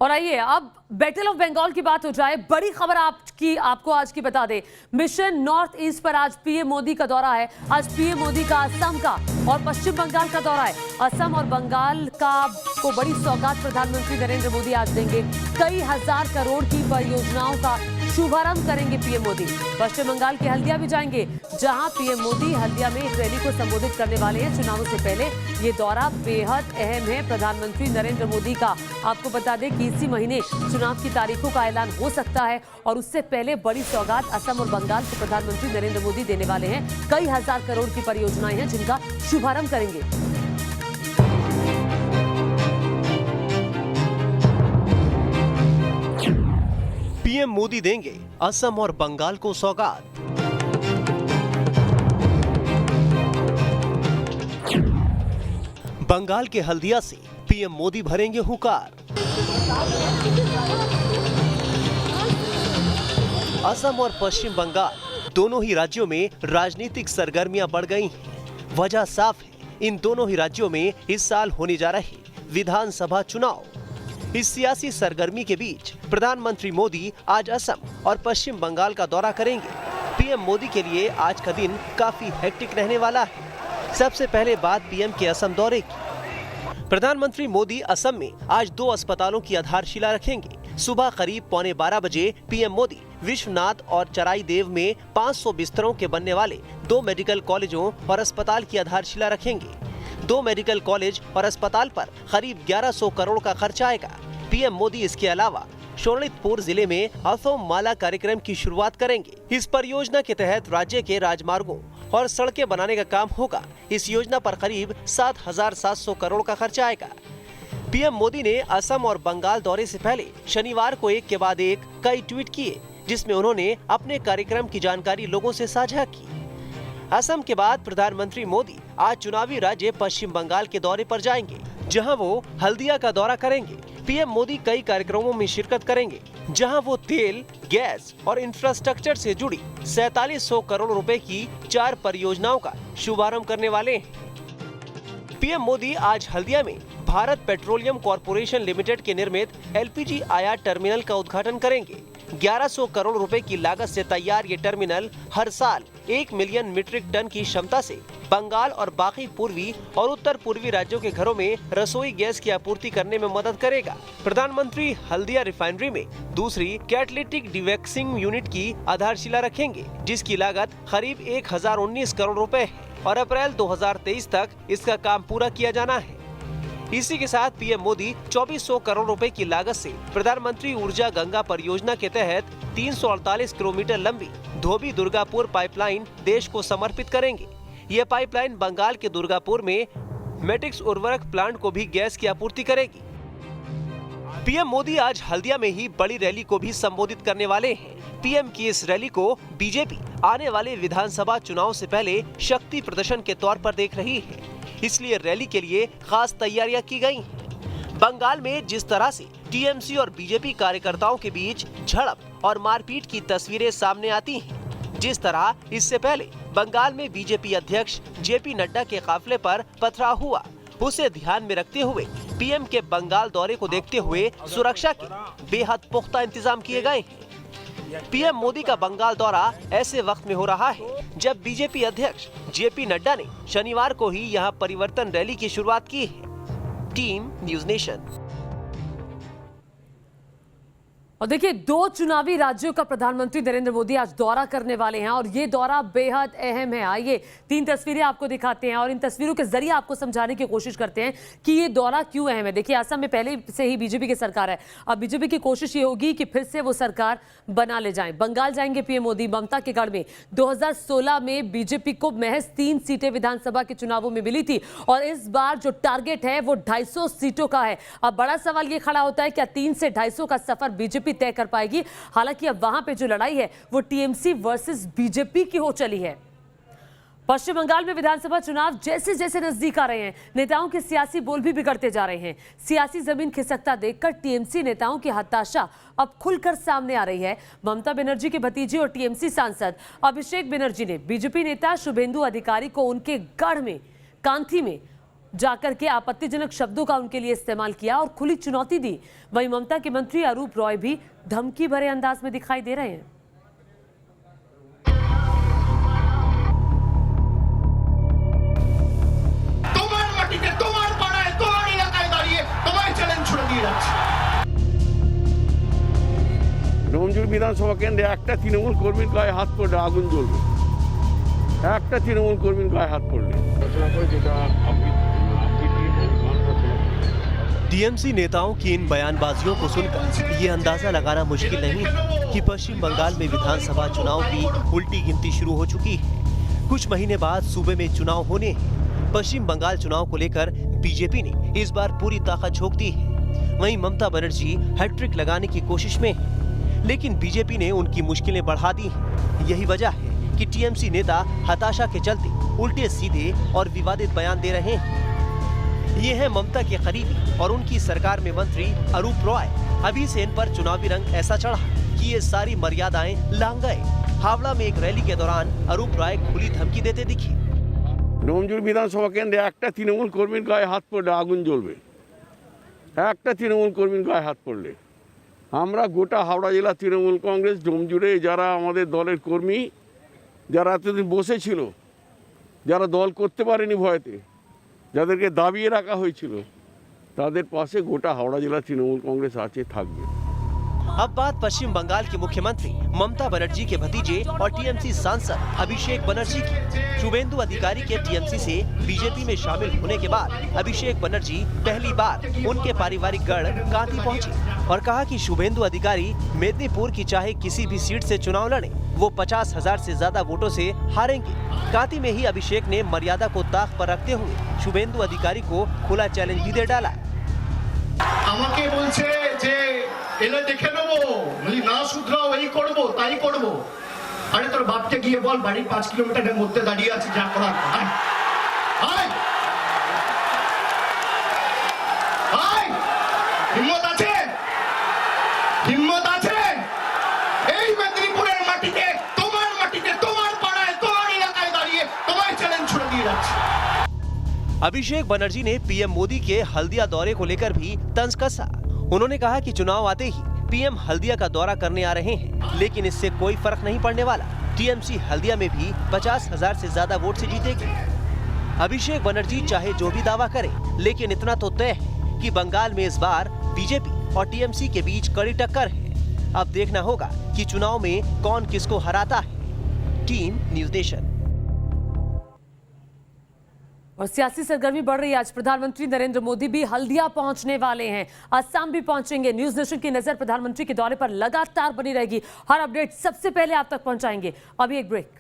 और आइए अब बैटल ऑफ बंगाल की बात हो जाए। बड़ी खबर आपको आज की बता दें, मिशन नॉर्थ ईस्ट पर आज पीएम मोदी का दौरा है। आज पीएम मोदी का असम का और पश्चिम बंगाल का दौरा है। असम और बंगाल को बड़ी सौगात प्रधानमंत्री नरेंद्र मोदी आज देंगे। कई हजार करोड़ की परियोजनाओं का शुभारंभ करेंगे पीएम मोदी। पश्चिम बंगाल के हल्दिया भी जाएंगे, जहां पीएम मोदी हल्दिया में एक रैली को संबोधित करने वाले हैं। चुनावों से पहले ये दौरा बेहद अहम है प्रधानमंत्री नरेंद्र मोदी का। आपको बता दें कि इसी महीने चुनाव की तारीखों का ऐलान हो सकता है और उससे पहले बड़ी सौगात असम और बंगाल को प्रधानमंत्री नरेंद्र मोदी देने वाले हैं। कई हजार करोड़ की परियोजनाएं हैं जिनका शुभारंभ करेंगे। पीएम मोदी देंगे असम और बंगाल को सौगात। बंगाल के हल्दिया से पीएम मोदी भरेंगे हुंकार। असम और पश्चिम बंगाल दोनों ही राज्यों में राजनीतिक सरगर्मियां बढ़ गई हैं। वजह साफ है, इन दोनों ही राज्यों में इस साल होने जा रहे विधानसभा चुनाव। इस सियासी सरगर्मी के बीच प्रधानमंत्री मोदी आज असम और पश्चिम बंगाल का दौरा करेंगे। पीएम मोदी के लिए आज का दिन काफी हेक्टिक रहने वाला है। सबसे पहले बात पीएम के असम दौरे की। प्रधानमंत्री मोदी असम में आज 2 अस्पतालों की आधारशिला रखेंगे। सुबह करीब 11:15 बजे पीएम मोदी विश्वनाथ और चराईदेव में 500 बिस्तरों के बनने वाले 2 मेडिकल कॉलेजों और अस्पताल की आधारशिला रखेंगे। 2 मेडिकल कॉलेज और अस्पताल पर करीब 1100 करोड़ का खर्च आएगा। पीएम मोदी इसके अलावा शोणितपुर जिले में असम माला कार्यक्रम की शुरुआत करेंगे। इस परियोजना के तहत राज्य के राजमार्गों और सड़कें बनाने का काम होगा। इस योजना पर करीब 7,700 करोड़ का खर्च आएगा। पीएम मोदी ने असम और बंगाल दौरे से पहले शनिवार को एक के बाद एक कई ट्वीट किए, जिसमें उन्होंने अपने कार्यक्रम की जानकारी लोगों से साझा की। असम के बाद प्रधानमंत्री मोदी आज चुनावी राज्य पश्चिम बंगाल के दौरे पर जाएंगे, जहां वो हल्दिया का दौरा करेंगे। पीएम मोदी कई कार्यक्रमों में शिरकत करेंगे, जहां वो तेल, गैस और इंफ्रास्ट्रक्चर से जुड़ी 4700 करोड़ रुपए की 4 परियोजनाओं का शुभारंभ करने वाले हैं। पीएम मोदी आज हल्दिया में भारत पेट्रोलियम कॉर्पोरेशन लिमिटेड के निर्मित एलपीजी आयात टर्मिनल का उद्घाटन करेंगे। 1100 करोड़ रुपए की लागत से तैयार ये टर्मिनल हर साल 1 मिलियन मीट्रिक टन की क्षमता से बंगाल और बाकी पूर्वी और उत्तर पूर्वी राज्यों के घरों में रसोई गैस की आपूर्ति करने में मदद करेगा। प्रधानमंत्री हल्दिया रिफाइनरी में दूसरी कैटलिटिक डिवैक्सिंग यूनिट की आधारशिला रखेंगे, जिसकी लागत करीब 1019 करोड़ रुपए है और अप्रैल 2023 तक इसका काम पूरा किया जाना है। इसी के साथ पीएम मोदी 2400 करोड़ रुपए की लागत से प्रधानमंत्री ऊर्जा गंगा परियोजना के तहत 348 किलोमीटर लंबी धोबी दुर्गापुर पाइपलाइन देश को समर्पित करेंगे। ये पाइपलाइन बंगाल के दुर्गापुर में मैट्रिक्स उर्वरक प्लांट को भी गैस की आपूर्ति करेगी। पीएम मोदी आज हल्दिया में ही बड़ी रैली को भी संबोधित करने वाले हैं। पीएम की इस रैली को बीजेपी आने वाले विधानसभा चुनाव से पहले शक्ति प्रदर्शन के तौर पर देख रही है, इसलिए रैली के लिए खास तैयारियां की गई हैं। बंगाल में जिस तरह से टीएमसी और बीजेपी कार्यकर्ताओं के बीच झड़प और मारपीट की तस्वीरें सामने आती हैं, जिस तरह इससे पहले बंगाल में बीजेपी अध्यक्ष जेपी नड्डा के काफिले पर पथराव हुआ, उसे ध्यान में रखते हुए पीएम के बंगाल दौरे को देखते हुए सुरक्षा के बेहद पुख्ता इंतजाम किए गए हैं। पीएम मोदी का बंगाल दौरा ऐसे वक्त में हो रहा है जब बीजेपी अध्यक्ष जेपी नड्डा ने शनिवार को ही यहां परिवर्तन रैली की शुरुआत की है। Team news nation. और देखिए, 2 चुनावी राज्यों का प्रधानमंत्री नरेंद्र मोदी आज दौरा करने वाले हैं और ये दौरा बेहद अहम है। आइए 3 तस्वीरें आपको दिखाते हैं और इन तस्वीरों के जरिए आपको समझाने की कोशिश करते हैं कि ये दौरा क्यों अहम है। देखिए, असम में पहले से ही बीजेपी की सरकार है। अब बीजेपी की कोशिश ये होगी कि फिर से वो सरकार बना ले जाएं। बंगाल जाएंगे पीएम मोदी, ममता के गढ़ में 2016 में बीजेपी को महज 3 सीटें विधानसभा के चुनावों में मिली थी और इस बार जो टारगेट है वो 250 सीटों का है। अब बड़ा सवाल ये खड़ा होता है, क्या 3 से 250 का सफर बीजेपी तय कर पाएगी? हालांकि अब वहां पे जो लड़ाई है वो टीएमसी वर्सेस बीजेपी की हो चली है। पश्चिम बंगाल में विधानसभा चुनाव जैसे जैसे नजदीक आ रहे हैं, नेताओं के सियासी बोल भी बिगड़ते जा रहे हैं। सियासी जमीन खिसकता देखकर टीएमसी नेताओं की हताशा अब खुलकर सामने आ रही है। ममता बनर्जी के भतीजे और टीएमसी सांसद अभिषेक बनर्जी ने बीजेपी नेता शुभेंदु अधिकारी को उनके गढ़ में कांथी में जाकर के आपत्तिजनक शब्दों का उनके लिए इस्तेमाल किया और खुली चुनौती दी। वहीं ममता के मंत्री अरूप रॉय भी धमकी भरे अंदाज में दिखाई दे रहे हैं। ডোমজুড় বিধানসভা কেন্দ্রে একটা তৃণমূল কর্মীর গায়ে হাত পড়লে আগুন জ্বলবে। একটা তৃণমূল কর্মীর গায়ে হাত পড়লে। टीएमसी नेताओं की इन बयानबाजियों को सुनकर ये अंदाजा लगाना मुश्किल नहीं है कि पश्चिम बंगाल में विधानसभा चुनाव की उल्टी गिनती शुरू हो चुकी है। कुछ महीने बाद सूबे में चुनाव होने हैं। पश्चिम बंगाल चुनाव को लेकर बीजेपी ने इस बार पूरी ताकत झोंक दी है। वहीं ममता बनर्जी हैट्रिक लगाने की कोशिश में है, लेकिन बीजेपी ने उनकी मुश्किलें बढ़ा दी हैं। यही वजह है कि टीएमसी नेता हताशा के चलते उल्टे सीधे और विवादित बयान दे रहे हैं। ये है ममता के करीबी और उनकी सरकार में मंत्री अरूप रॉय। अभी से इन पर चुनावी रंग ऐसा चढ़ा कि ये सारी मर्यादाएं लांग गए। हावड़ा में एक रैली के दौरान अरूप रॉय खुली धमकी देते दिखे। ডোমজুড় বিধানসভা কেন্দ্রে একটা তৃণমূল কর্মীর গায়ে হাত পড়লে আগুন জ্বলবে। একটা তৃণমূল কর্মীর গায়ে হাত পড়লে আমরা গোটা হাওড়া জেলা তৃণমূল কংগ্রেস ডোমজুড়ে যারা আমাদের দলের কর্মী, যারা এতদিন বসেছিল, যারা দল করতে পারেনি ভয়তে, যাদেরকে দাবিয়ে রাখা হয়েছিল, তাদের পাশে গোটা হাওড়া জেলা তৃণমূল কংগ্রেস আছে, থাকবে। अब बात पश्चिम बंगाल के मुख्यमंत्री ममता बनर्जी के भतीजे और टीएमसी सांसद अभिषेक बनर्जी की। शुभेंदु अधिकारी के टीएमसी से बीजेपी में शामिल होने के बाद अभिषेक बनर्जी पहली बार उनके पारिवारिक गढ़ कांती पहुंचे और कहा कि शुभेंदु अधिकारी मेदिनीपुर की चाहे किसी भी सीट से चुनाव लड़े, वो 50,000 से ज्यादा वोटों से हारेंगे। कांती में ही अभिषेक ने मर्यादा को ताक पर रखते हुए शुभेंदु अधिकारी को खुला चैलेंज भी दे डाला। আমাকে বলছে যে এলে দেখে নেবো, বলি না শুধরাও, এই করবো তাই করবো। আরে তোর বাপকে গিয়ে বল বাড়ির 5 কিলোমিটারের মধ্যে দাঁড়িয়ে আছে, যা করার আয় আয় আয়। হিম্মত আছে, হিম্মত আছে। এই মেদিনীপুরের মাটিতে, তোমার পাড়ায়, তোমার এলাকায় দাঁড়িয়ে তোমায় চ্যালেঞ্জ ছুড়ে দিয়ে যাচ্ছে। अभिषेक बनर्जी ने पीएम मोदी के हल्दिया दौरे को लेकर भी तंज कसा। उन्होंने कहा कि चुनाव आते ही पीएम हल्दिया का दौरा करने आ रहे हैं, लेकिन इससे कोई फर्क नहीं पड़ने वाला। टीएमसी हल्दिया में भी 50,000 से ज्यादा वोट से जीतेगी। अभिषेक बनर्जी चाहे जो भी दावा करे, लेकिन इतना तो तय है कि बंगाल में इस बार बीजेपी और टीएमसी के बीच कड़ी टक्कर है। अब देखना होगा कि चुनाव में कौन किसको हराता है। Team news nation. और सियासी सरगर्मी बढ़ रही है। आज प्रधानमंत्री नरेंद्र मोदी भी हल्दिया पहुंचने वाले हैं, असम भी पहुंचेंगे। न्यूज़ नेशन की नजर प्रधानमंत्री के दौरे पर लगातार बनी रहेगी। हर अपडेट सबसे पहले आप तक पहुंचाएंगे। अभी एक ब्रेक।